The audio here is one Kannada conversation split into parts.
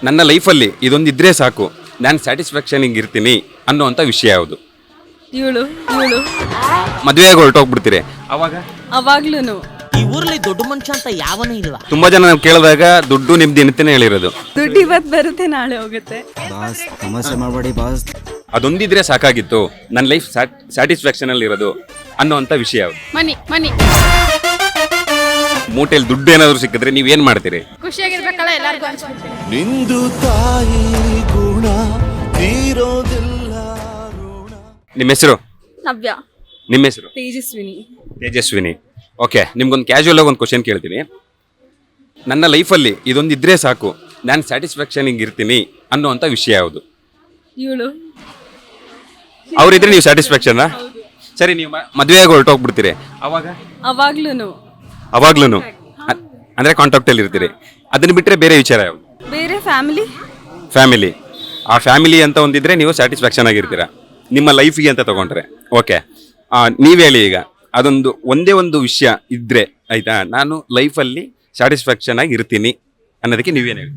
ನನ್ನ ಲೈಫಲ್ಲಿ ಇದೊಂದಿದ್ರೆ ಸಾಕು, ನಾನು ಸ್ಯಾಟಿಸ್ಫ್ಯಾಕ್ಷನಿಗೆ ಇರ್ತೀನಿ ಅನ್ನೋವಂಥ ವಿಷಯ ಯಾವುದು? ಇವಳು ಇವಳು ಮದುವೆಯಾಗಿ ಹೊರಟೋಗ್ಬಿಡ್ತೀರಿ ಅವಾಗ? ಅವಾಗ್ಲೂ ಈ ಊರ್ಲಿ ದೊಡ್ಡ ಮನುಷ್ಯ ಅಂತ ಯಾವನೂ ಇಲ್ಲ. ತುಂಬಾ ಜನ ನಾವು ಕೇಳಿದಾಗ ದುಡ್ಡು ನಿಮ್ದು ಅಂತಾನೆ ಹೇಳಿರೋದು. ದುಡ್ಡು ಇವತ್ತು ಬರುತ್ತೆ ನಾಳೆ ಹೋಗುತ್ತೆ. ಬಾಸ್ ಸಮಸ್ಯೆ ಮಾಡಬೇಡಿ ಬಾಸ್. ಅದೊಂದಿದ್ರೆ ಸಾಕಾಗಿತ್ತು, ನನ್ನ ಲೈಫ್ ಸ್ಯಾಟಿಸ್ಫ್ಯಾಕ್ಷನ್ ಅಲ್ಲಿ ಇರೋದು ಅನ್ನೋವಂಥ ವಿಷಯ ಯಾವುದು? ಮನಿ ಮನಿ ಮೂಟೆಯಲ್ಲಿ ದುಡ್ಡು ಏನಾದ್ರು ಸಿಕ್ಕಿದ್ರೆ ನೀವೇನ್ ಮಾಡ್ತೀರಿ? ಖುಷಿಯಾಗಿರ್ಬೇಕಲ್ಲ, ಎಲ್ಲರಿಗೂ ಹಂಚ್ಬಿಡ್ತೀನಿ. ನಿಂದು ತಾಯಿ ಗುಣ ತೀರೋದಿಲ್ಲ ಋಣ. ನಿಮ್ಮ ಹೆಸರು? ನವ್ಯ. ನಿಮ್ಮ ಹೆಸರು? ತೇಜಸ್ವಿನಿ. ತೇಜಸ್ವಿನಿ. ಓಕೆ, ನಿಮ್ಗೊಂದು ಕ್ಯಾಶುವಲ್ ಆಗಿ ಒಂದು ಕ್ವಶನ್ ಕೇಳ್ತೀನಿ. ನನ್ನ ಲೈಫಲ್ಲಿ ಇದೊಂದಿದ್ರೆ ಸಾಕು, ನಾನು ಸ್ಯಾಟಿಸ್ಫ್ಯಾಕ್ಷನಿಗೆ ಇರ್ತೀನಿ ಅನ್ನೋವಂಥ ವಿಷಯ ಯಾವುದು? ಇವಳು ಅವ್ರಿದ್ರೆ ನೀವು ಸ್ಯಾಟಿಸ್ಫ್ಯಾಕ್ಷನ್? ಸರಿ, ನೀವು ಮದುವೆಯಾಗಿ ಹೊರಟೋಗ್ಬಿಡ್ತೀರಿ ಅವಾಗ? ಅವಾಗ್ಲೂ ಅಂದ್ರೆ ಕಾಂಟ್ಯಾಕ್ಟ್ ಅಲ್ಲಿ ಇರ್ತೀರಿ. ಅದನ್ನ ಬಿಟ್ಟರೆ ಬೇರೆ ವಿಚಾರ ಯಾವುದು? ಬೇರೆ ಫ್ಯಾಮಿಲಿ. ಆ ಫ್ಯಾಮಿಲಿ ಅಂತ ಒಂದಿದ್ರೆ ನೀವು ಸ್ಯಾಟಿಸ್ಫ್ಯಾಕ್ಷನ್ ಆಗಿರ್ತೀರಾ ನಿಮ್ಮ ಲೈಫಿಗೆ ಅಂತ ತಗೊಂಡ್ರೆ. ಓಕೆ, ನೀವು ಹೇಳಿ ಈಗ ಒಂದೇ ಒಂದು ವಿಷಯ ಇದ್ರೆ ಆಯ್ತಾ, ನಾನು ಲೈಫಲ್ಲಿ ಸ್ಯಾಟಿಸ್ಫ್ಯಾಕ್ಷನ್ ಆಗಿ ಇರ್ತೀನಿ ಅನ್ನೋದಕ್ಕೆ ನೀವೇನು ಹೇಳಿ?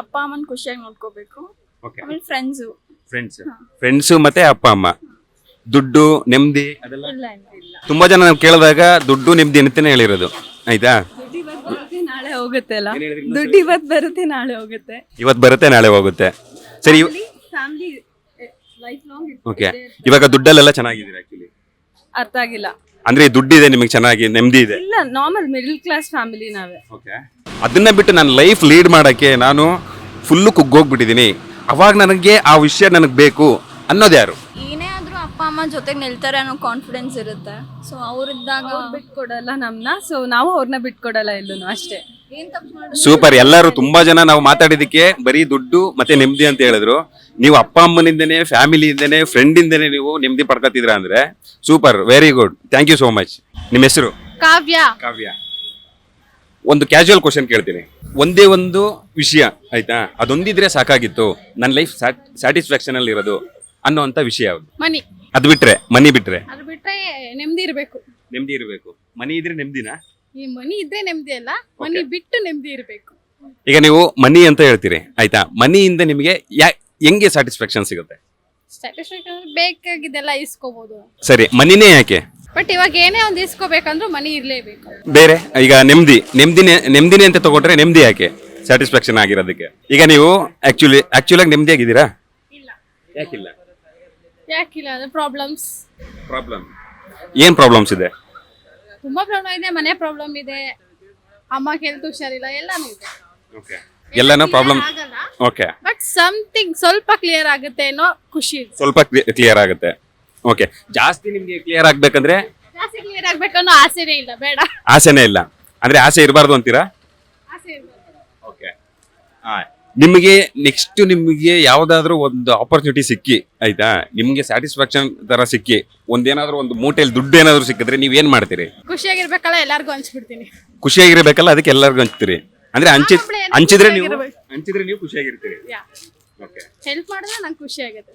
ಅಪ್ಪ ಅಮ್ಮನ ಖುಷಿಯಾಗಿ ನೋಡ್ಕೋಬೇಕು. ಓಕೆ, ಆಮೇಲೆ ಫ್ರೆಂಡ್ಸು ಮತ್ತೆ ಅಪ್ಪ ಅಮ್ಮ. ದುಡ್ಡು ನೆಮ್ಮದಿ ಅದೆಲ್ಲ ಇಲ್ಲ. ತುಂಬಾ ಜನ ನಾವು ಕೇಳಿದಾಗ ದುಡ್ಡು ನೆಮ್ಮದಿ ಅಂತಾನೆ ಹೇಳಿರೋದು. ಆಯ್ತಾ? ದುಡ್ಡು ಇವತ್ತು ಬರುತ್ತೆ ನಾಳೆ ಹೋಗುತ್ತೆ ಅಲ್ಲ. ದುಡ್ಡು ಇವತ್ತು ಬರುತ್ತೆ ನಾಳೆ ಹೋಗುತ್ತೆ. ಇವತ್ತು ಬರುತ್ತೆ ನಾಳೆ ಹೋಗುತ್ತೆ. ಸರಿ, ಫ್ಯಾಮಿಲಿ ಲೈಫ್ ಲಾಂಗ್. ಓಕೆ, ಇವಾಗ ದುಡ್ಡಲ್ಲೆಲ್ಲ ಚೆನ್ನಾಗಿದ್ದೀರಾ? ಆಕ್ಚುಲಿ ಅರ್ಥ ಆಗಿಲ್ಲ. ಅಂದ್ರೆ ದುಡ್ಡಿದೆ ನಿಮಗೆ, ಚೆನ್ನಾಗಿ ನೆಮ್ಮದಿ ಇದೆ? ಇಲ್ಲ, ನಾರ್ಮಲ್ ಮಿಡಲ್ ಕ್ಲಾಸ್ ಫ್ಯಾಮಿಲಿ ನಾವೇ. ಓಕೆ, ಅದನ್ನ ಬಿಟ್ಟು ನನ್ನ ಲೈಫ್ ಲೀಡ್ ಮಾಡಕ್ಕೆ ನಾನು ಫುಲ್ಲು ಕುಗ್ಗೋಗ್ಬಿಟ್ಟಿದ್ದೀನಿ, ಅವಾಗ ನನಗೆ ಆ ವಿಷಯ ನನಗೆ ಬೇಕು ಅನ್ನೋದು ಯಾರು? ಏನೇ ಆದ್ರೂ ಅಪ್ಪ ಅಮ್ಮ ಜೊತೆಗೆ ನಿಲ್ತಾರೆ ಅನ್ನೋ ಕಾನ್ಫಿಡೆನ್ಸ್ ಇರುತ್ತೆ. ಸೊ ಅವ್ರಿದ್ದಾಗ ಬಿಟ್ಕೊಡಲ್ಲ ನಮ್ನ, ಸೊ ನಾವು ಅವ್ರನ್ನ ಬಿಟ್ಕೊಡಲ್ಲ ಎಲ್ಲೂ ಅಷ್ಟೇ. ಏನ್ ತಪ್ಪು ಮಾಡಿದ್ರು ಸೂಪರ್. ಎಲ್ಲರೂ ತುಂಬಾ ಜನ ನಾವು ಮಾತಾಡಿದಕ್ಕೆ ಬರೀ ದುಡ್ಡು ಮತ್ತೆ ನೆಮ್ಮದಿ ಅಂತ ಹೇಳಿದ್ರು. ನೀವು ಅಪ್ಪ ಅಮ್ಮನಿಂದನೇ, ಫ್ಯಾಮಿಲಿಯಿಂದನೇ, ಫ್ರೆಂಡ್ ಇಂದನೇ ನೀವು ನೆಮ್ಮದಿ ಪಡ್ಕೊತಿದ್ರ ಅಂದ್ರೆ super, very good, thank you so much. ನಿಮ್ಮ ಹೆಸರು? ಕಾವ್ಯ. ಕಾವ್ಯ. ಒಂದು ಕ್ಯಾಶುವಲ್ ಕ್ವಶನ್ ಕೇಳ್ತೀನಿ. ಒಂದೇ ಒಂದು ವಿಷಯ ಆಯ್ತಾ, ಅದೊಂದಿದ್ರೆ ಸಾಕಾಗಿತ್ತು, ನನ್ನ ಲೈಫ್ ಸ್ಯಾಟಿಸ್ಫ್ಯಾಕ್ಷನ್ ಅಲ್ಲಿ ಇರೋದು ಅನ್ನೋಂಥ ವಿಷಯ ಯಾವುದು? ಮನಿ. ಅದು ಬಿಟ್ರೆ, ಮನಿ ಬಿಟ್ರೆ? ಅದು ಬಿಟ್ರೆ ನೆಮ್ಮದಿ ಇರ್ಬೇಕು. ನೆಮ್ಮದಿ ಇರಬೇಕು. ಮನಿ ಇದ್ರೆ ನೆಮ್ಮದಿನಾ? ಈ ಮನಿ ಇದ್ರೆ ನೆಮ್ಮದಿ ಅಲ್ಲ, ಮನಿ ಬಿಟ್ಟು ನೆಮ್ಮದಿ ಇರ್ಬೇಕು. ಈಗ ನೀವು ಮನಿ ಅಂತ ಹೇಳ್ತೀರಿ ಆಯ್ತಾ, ಮನಿಯಿಂದ ನಿಮಗೆ ಹೆಂಗೆ ಸ್ಯಾಟಿಸ್ಫ್ಯಾಕ್ಷನ್ ಸಿಗುತ್ತೆ? ಸ್ಯಾಟಿಸ್ಫ್ಯಾಕ್ಷನ್ ಬೇಕಾಗಿದ್ದೆಲ್ಲ ಇಸ್ಕೋಬಹುದು. ಸರಿ, ಮನಿನೇ ಯಾಕೆ? ಬಟ್ ಇವಾಗ ಏನೇ ಒಂದು ಇಸ್ಕೋಬೇಕಂದ್ರೂ ಮನಿ ಇರ್ಲೇಬೇಕು. ಬೇರೆ ಈಗ ನೆಮ್ಮದಿನೇ ಅಂತ ತಗೊಂಡ್ರೆ ನೆಮ್ಮದಿ ಯಾಕೆ ಸ್ಯಾಟಿಸ್ಫ್ಯಾಕ್ಷನ್ ಆಗಿರೋದಕ್ಕೆ? ಈಗ ನೀವು ಆಕ್ಚುಲಾಗಿ ನೆಮ್ಮದಿ ಆಗಿದ್ದೀರಾ? ಇಲ್ಲ. ಯಾಕಿಲ್ಲ? ಯಾಕಿಲ್ಲ ಅಂದ್ರೆ ಪ್ರಾಬ್ಲಮ್ಸ್. ಏನ್ ಪ್ರಾಬ್ಲಮ್ಸ್ ಇದೆ? ತುಂಬಾ ಪ್ರಾಬ್ಲಮ್ ಇದೆ. ಮನೆ ಪ್ರಾಬ್ಲಮ್ ಇದೆ, ಅಮ್ಮ ಹೆಲ್ತ್ ಹುಷಾರಿಲ್ಲ, ಎಲ್ಲಾನು ಇದೆ. ಎಲ್ಲಾನು ಪ್ರಾಬ್ಲಮ್. ಆಗಲ್ಲ, ಓಕೆ, ಬಟ್ ಸಮಥಿಂಗ್ ಸ್ವಲ್ಪ ಕ್ಲಿಯರ್ ಆಗುತ್ತೆ ಅನ್ನೋ ಖುಷಿ ಇದೆ. ಸ್ವಲ್ಪ ಕ್ಲಿಯರ್ ಆಗುತ್ತೆ. ಓಕೆ, ಜಾಸ್ತಿ ನಿಮ್ಗೆ ಕ್ಲಿಯರ್ ಆಗ್ಬೇಕಂದ್ರೆ? ಜಾಸ್ತಿ ಕ್ಲಿಯರ್ ಆಗ್ಬೇಕನ್ನೋ ಆಸೆನೇ ಇಲ್ಲ, ಬೇಡ. ಆಸೆನೇ ಇಲ್ಲ ಅಂದ್ರೆ ಆಸೆ ಇರಬಾರ್ದು ಅಂತೀರಾ? ಆಸೆ ಇರ್ಬೇಕು. ಓಕೆ, ನಿಮಗೆ ನೆಕ್ಸ್ಟ್ ನಿಮಗೆ ಯಾವ್ದಾದ್ರು ಒಂದು ಆಪರ್ಚುನಿಟಿ ಸಿಕ್ಕಿ ಆಯ್ತಾ, ನಿಮ್ಗೆ ಸ್ಯಾಟಿಸ್ಫ್ಯಾಕ್ಷನ್ ತರ ಸಿಕ್ಕಿ ಒಂದೇನಾದ್ರೂ ಒಂದು ಮೂಟೆಯಲ್ಲಿ ದುಡ್ಡು ಏನಾದ್ರು ಸಿಕ್ಕಿದ್ರೆ ನೀವೇನ್ ಮಾಡ್ತೀರಿ? ಖುಷಿಯಾಗಿರ್ಬೇಕಲ್ಲ, ಎಲ್ಲಾರ್ಗು ಹಂಚ್ಬಿಡ್ತೀನಿ. ಖುಷಿಯಾಗಿರ್ಬೇಕಲ್ಲ, ಅದಕ್ಕೆ ಎಲ್ಲರಿಗೂ ಹಂಚ್ತೀರಿ ಅಂದ್ರೆ ಹಂಚಿದ್ರೆ ನೀವು ಖುಷಿಯಾಗಿರ್ತೀರಿ. ಹೆಲ್ಪ್ ಮಾಡಿದ್ರೆ ನಂಗೆ ಖುಷಿ ಆಗುತ್ತೆ.